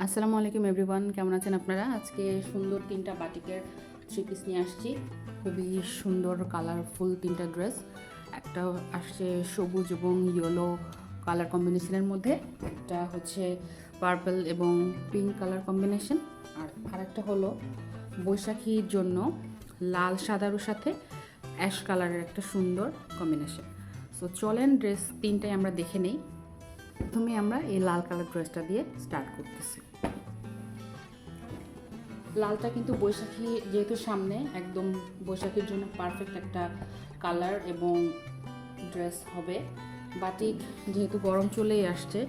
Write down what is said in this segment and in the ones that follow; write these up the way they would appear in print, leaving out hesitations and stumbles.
আসসালামু আলাইকুম এভরিওয়ান, কেমন আছেন আপনারা? আজকে সুন্দর তিনটা বাটিকের থ্রি পিস নিয়ে আসছি। খুবই সুন্দর কালারফুল তিনটা ড্রেস। একটা আসছে সবুজ এবং ইয়েলো কালার কম্বিনেশনের মধ্যে, একটা হচ্ছে পার্পল এবং পিঙ্ক কালার কম্বিনেশন, আর আরেকটা হলো বৈশাখীর জন্য লাল সাদার সাথে অ্যাশ কালারের একটা সুন্দর কম্বিনেশন। সো চলেন ড্রেস তিনটাই আমরা দেখে নেই। প্রথমে আমরা এই লাল কালার ড্রেসটা দিয়ে স্টার্ট করতেছি। লালটা কিন্তু বৈশাখী যেহেতু সামনে, একদম বৈশাখীর জন্য পারফেক্ট একটা কালার এবং ড্রেস হবে। বাটিক যেহেতু গরম চলেই আসছে,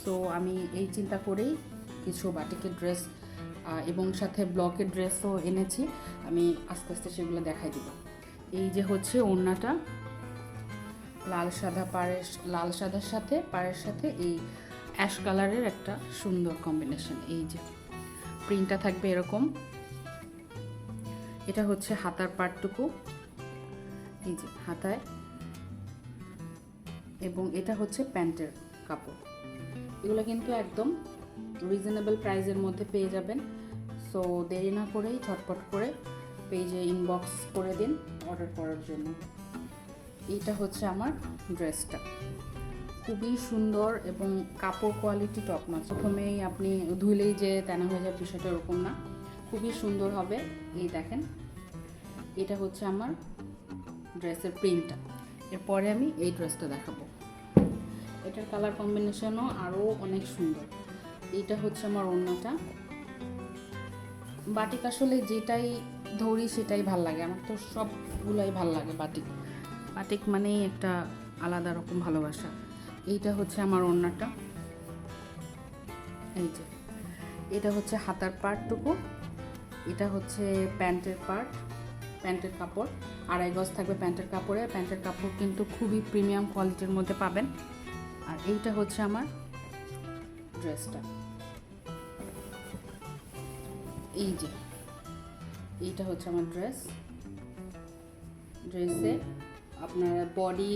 সো আমি এই চিন্তা করেই কিছু বাটিকের ড্রেস এবং সাথে ব্লকের ড্রেসও এনেছি। আমি আস্তে আস্তে সেগুলো দেখাই দিব। এই যে হচ্ছে ওড়নাটা, লাল সাদার সাথে পাড়ের সাথে এই অ্যাশ কালারের একটা সুন্দর কম্বিনেশন। এই যে প্রিন্টটা থাকবে এরকম। এটা হচ্ছে হাতার পাটটুকু, এই যে হাতায়, এবং এটা হচ্ছে প্যান্টের কাপড়। এগুলো কিন্তু একদম রিজনেবল প্রাইসের মধ্যে পেয়ে যাবেন। সো দেরি না করেই ঝটপট করে পেজে ইনবক্স করে দিন অর্ডার করার জন্য। এইটা হচ্ছে আমার ড্রেসটা, খুবই সুন্দর এবং কাপড় কোয়ালিটি টপ নচ। প্রথমেই আপনি ধুলেই যে তেনা হয়ে যাবে বিষয়টা এরকম না, খুবই সুন্দর হবে। এই দেখেন, এটা হচ্ছে আমার ড্রেসের প্রিন্টটা। এরপরে আমি এই ড্রেসটা দেখাবো। এটার কালার কম্বিনেশনও আরও অনেক সুন্দর। এইটা হচ্ছে আমার ওড়নাটা। বাটিক আসলে যেটাই ধরি সেটাই ভাল লাগে আমার, তো সবগুলোই ভাল লাগে। বাটিক মানেই একটা আলাদা রকম ভালোবাসা। এইটা হচ্ছে আমার ওড়নাটা, এই যে এটা হচ্ছে হাতার পার্টটুকু, এটা হচ্ছে প্যান্টের কাপড়। 2.5 গজ থাকবে প্যান্টের কাপড়ে। প্যান্টের কাপড় কিন্তু খুবই প্রিমিয়াম কোয়ালিটির মধ্যে পাবেন। আর এইটা হচ্ছে আমার ড্রেসটা, এই যে এইটা হচ্ছে আমার ড্রেসে আপনারা বডি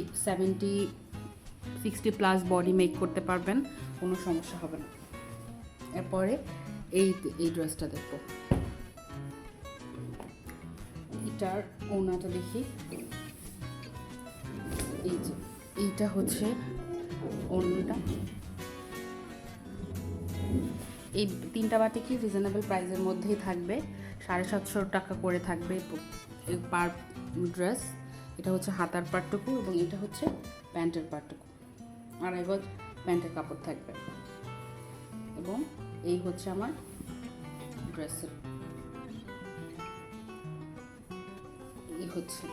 60 প্লাস বডি মেক করতে পারবেন, কোনো সমস্যা হবে না। এরপরে এই ড্রেসটা দেখবো। এটার ওড়নাটা দেখি, এই যে এইটা হচ্ছে ওড়নাটা। এই তিনটা বাটি কি রিজনেবল প্রাইসের মধ্যেই থাকবে, 750 টাকা করে থাকবে পার ড্রেস। এটা হচ্ছে হাতার পাটটুকু এবং এটা হচ্ছে প্যান্টের পাটটুকু। 2.5 গজ প্যান্টের কাপড় থাকবে। এবং এই হচ্ছে আমার ড্রেসের, এই হচ্ছে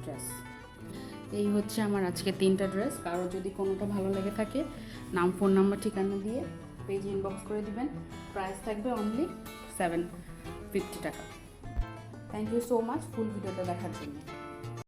ড্রেস। এই হচ্ছে আমার আজকে তিনটা ড্রেস। কারো যদি কোনোটা ভালো লেগে থাকে, নাম, ফোন নাম্বার, ঠিকানা দিয়ে পেজ ইনবক্স করে দিবেন। প্রাইস থাকবে অনলি 750 টাকা। থ্যাংক ইউ সো মাচ ফুল ভিডিওটা দেখার জন্য।